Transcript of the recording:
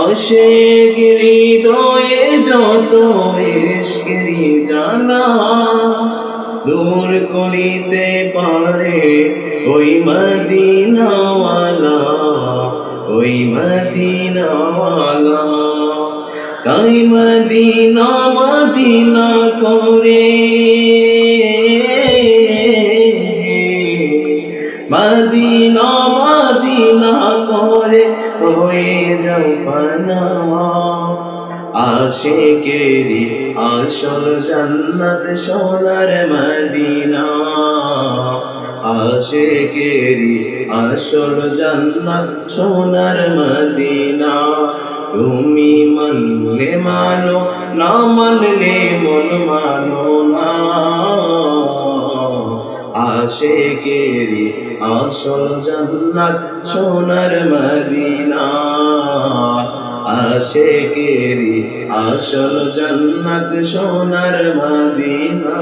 আশিক হৃদয়ে যত ইশকেরি জানা দূর করিতে পারে ওই মদিনাওয়ালা, ওই মদিনাওয়ালা। তাই মদিনা মদিনা করে, মদিনা মদিনা করে হয়ে যাও ফানা। আশিকেরি আসল জান্নাত সোনার মদিনা, আশিকেরি আসল জান্নাত সোনার মদিনা। তুমি মানলে মানো, না মানলে মন মানো না। আশিকেরি আসল জান্নাত সোনার মদিনা, আশিকেরি আসল জান্নাত সোনার মদিনা।